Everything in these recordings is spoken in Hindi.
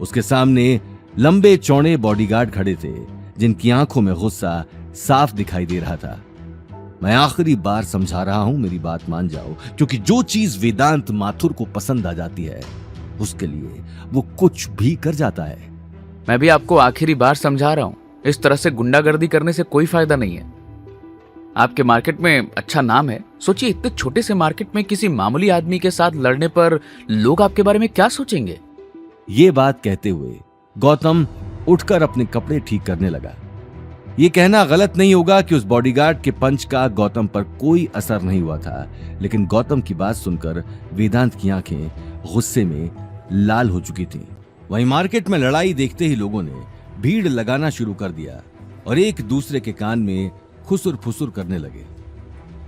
उसके सामने लंबे चौड़े बॉडीगार्ड खड़े थे जिनकी आंखों में गुस्सा साफ दिखाई दे रहा था। मैं आखिरी बार समझा रहा हूं, मेरी बात मान जाओ, क्योंकि जो चीज वेदांत माथुर को पसंद आ जाती है उसके लिए वो कुछ भी कर जाता है। मैं भी आपको आखिरी बार समझा रहा हूँ, इस तरह से गुंडागर्दी करने से कोई फायदा नहीं है। आपके मार्केट में अच्छा नाम है, सोचिए इतने छोटे से मार्केट में किसी मामूली आदमी के साथ लड़ने पर लोग आपके बारे में क्या सोचेंगे। ये बात कहते हुए गौतम उठकर अपने कपड़े ठीक करने लगा। ये कहना गलत नहीं होगा कि उस बॉडीगार्ड के पंच का गौतम पर कोई असर नहीं हुआ था, लेकिन गौतम की बात सुनकर वेदांत की आंखें गुस्से में लाल हो चुकी थीं। वहीं मार्केट में लड़ाई देखते ही लोगों ने भीड़ लगाना शुरू कर दिया और एक दूसरे के कान में खुसुर फुसुर करने लगे।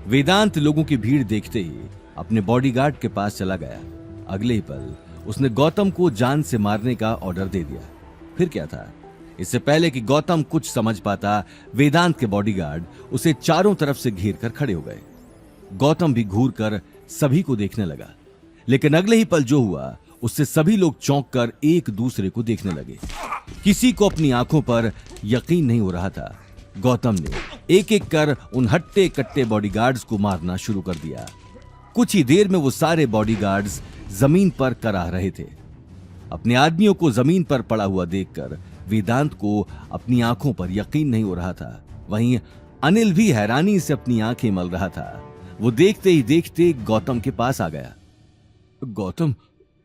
वेदांत लोगों की भीड़ देखते ही अपने बॉडीगार्ड के पास चला गया। अगले ही पल उसने गौतम को जान से मारने का ऑर्डर दे दिया। फिर क्या था, इससे पहले कि गौतम कुछ समझ पाता, वेदांत के बॉडीगार्ड उसे चारों तरफ से घेर कर खड़े हो गए। गौतम भी घूर कर सभी को देखने लगा, लेकिन अगले ही पल जो हुआ उससे सभी लोग चौंक कर एक दूसरे को देखने लगे। किसी को अपनी आंखों पर यकीन नहीं हो रहा था। गौतम ने एक एक कर उन हट्टे कट्टे बॉडीगार्ड्स को मारना शुरू कर दिया। कुछ ही देर में वो सारे बॉडीगार्ड्स जमीन पर कराह रहे थे। अपने आदमियों को जमीन पर पड़ा हुआ देखकर वेदांत को अपनी आंखों पर यकीन नहीं हो रहा था। वहीं अनिल भी हैरानी से अपनी आंखें मल रहा था। वो देखते ही देखते गौतम के पास आ गया। गौतम,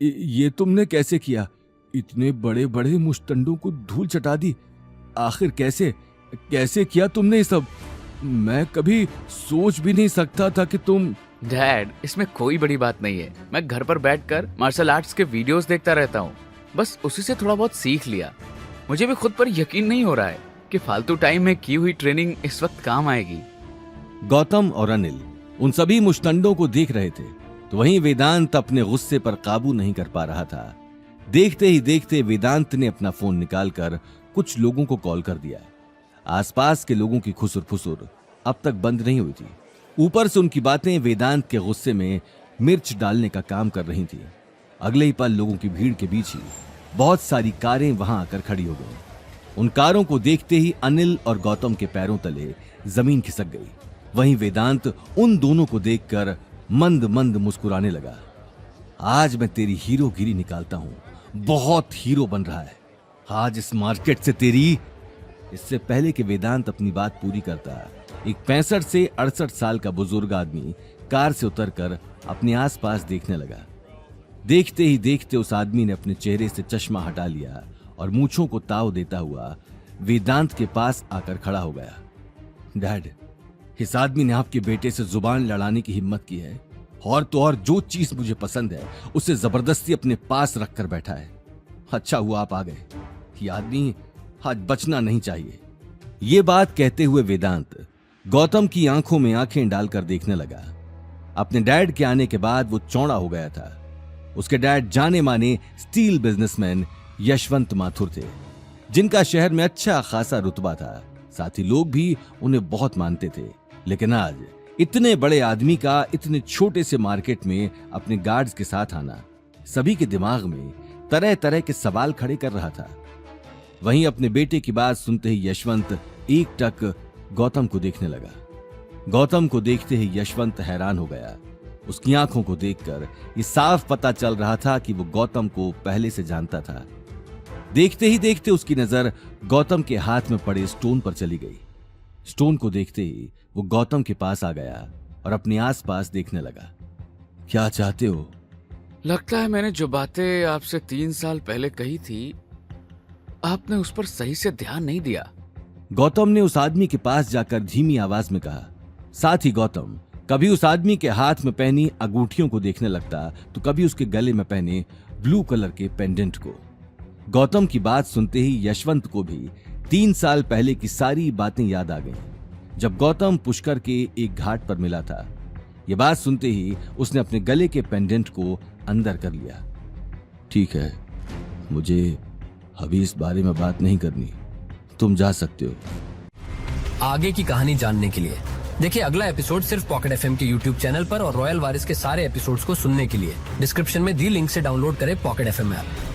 ये तुमने कैसे किया? इतने बड़े बड़े मुश्तंडों को धूल चटा दी। आखिर कैसे किया तुमने ये सब? मैं कभी सोच भी नहीं सकता था कि तुम। डैड, इसमें कोई बड़ी बात नहीं है। मैं घर पर बैठकर मार्शल आर्ट्स के वीडियोस देखता रहता हूँ, बस उसी से थोड़ा बहुत सीख लिया। मुझे भी खुद पर यकीन नहीं हो रहा है कि फालतू टाइम में की हुई ट्रेनिंग इस वक्त काम आएगी। गौतम और अनिल उन सभी मुश्तंडों को देख रहे थे, तो वहीं वेदांत अपने गुस्से पर काबू नहीं कर पा रहा था। देखते ही देखते वेदांत ने अपना फोन निकालकर कुछ लोगों को कॉल कर दिया। आसपास के लोगों की खुसुर फुसुर अब तक बंद नहीं हुई थी। ऊपर से उनकी बातें वेदांत के गुस्से में मिर्च डालने का काम कर रही थी। अगले ही पल लोगों की भीड़ के बीच ही बहुत सारी कारें वहां आकर खड़ी हो गईं। उन कारों को देखते ही अनिल और गौतम के पैरों तले जमीन खिसक गई। वहीं वेदांत उन दोनों को देखकर मंद मंद मुस्कुराने लगा। आज मैं तेरी हीरोगिरी निकालता हूं। बहुत हीरो बन रहा है आज इस मार्केट से तेरी। इससे पहले कि वेदांत अपनी बात पूरी करता, एक 65 से 68 साल का बुजुर्ग आदमी कार से उतरकर अपने आसपास देखने लगा। देखते ही देखते उस आदमी ने अपने चेहरे से चश्मा हटा लिया और मूंछों को ताव देता हुआ वेदांत के पास आकर खड़ा हो गया। डैड, इस आदमी ने आपके बेटे से जुबान लड़ाने की हिम्मत की है, और तो और जो चीज मुझे पसंद है उसे जबरदस्ती अपने पास रखकर बैठा है। अच्छा हुआ आप आ गए। ये आदमी आज बचना नहीं चाहिए। ये बात कहते हुए वेदांत गौतम की आंखों में आंखें डालकर देखने लगा। अपने डैड के आने के बाद वो चौड़ा हो गया था। उसके डैड जाने माने स्टील बिजनेसमैन यशवंत माथुर थे, जिनका शहर में अच्छा खासा रुतबा था। साथ ही लोग भी उन्हें बहुत मानते थे। लेकिन आज इतने बड़े आदमी का इतने छोटे से मार्केट में अपने गार्ड्स के साथ आना सभी के दिमाग में तरह तरह के सवाल खड़े कर रहा था। वहीं अपने बेटे की बात सुनते ही यशवंत एकटक गौतम को देखने लगा। गौतम को देखते ही यशवंत हैरान हो गया। उसकी आंखों को देखकर ये साफ पता चल रहा था कि वो गौतम को पहले से जानता था। देखते ही देखते उसकी नजर गौतम के हाथ में पड़े स्टोन पर चली गई। स्टोन को देखते ही वो गौतम के पास आ गया और अपने आसपास देखने लगा। क्या चाहते हो? लगता है मैंने जो बातें आपसे 3 साल पहले कही थी, आपने उस पर सही से ध्यान नहीं दिया। गौतम ने उस आदमी के पास जाकर धीमी आवाज में कहा। साथ ही गौतम कभी उस आदमी के हाथ में पहनी अंगूठियों को देखने लगता, तो कभी उसके गले में पहने ब्लू कलर के पेंडेंट को। गौतम की बात सुनते ही यशवंत को भी 3 साल पहले की सारी बातें याद आ गईं, जब गौतम पुष्कर के एक घाट पर मिला था। यह बात सुनते ही उसने अपने गले के पेंडेंट को अंदर कर लिया। ठीक है, मुझे अभी इस बारे में बात नहीं करनी, तुम जा सकते हो। आगे की कहानी जानने के लिए देखिए अगला एपिसोड सिर्फ पॉकेट एफएम के यूट्यूब चैनल पर, और रॉयल वारिस के सारे एपिसोड्स को सुनने के लिए डिस्क्रिप्शन में दी लिंक से डाउनलोड करें पॉकेट एफएम ऐप।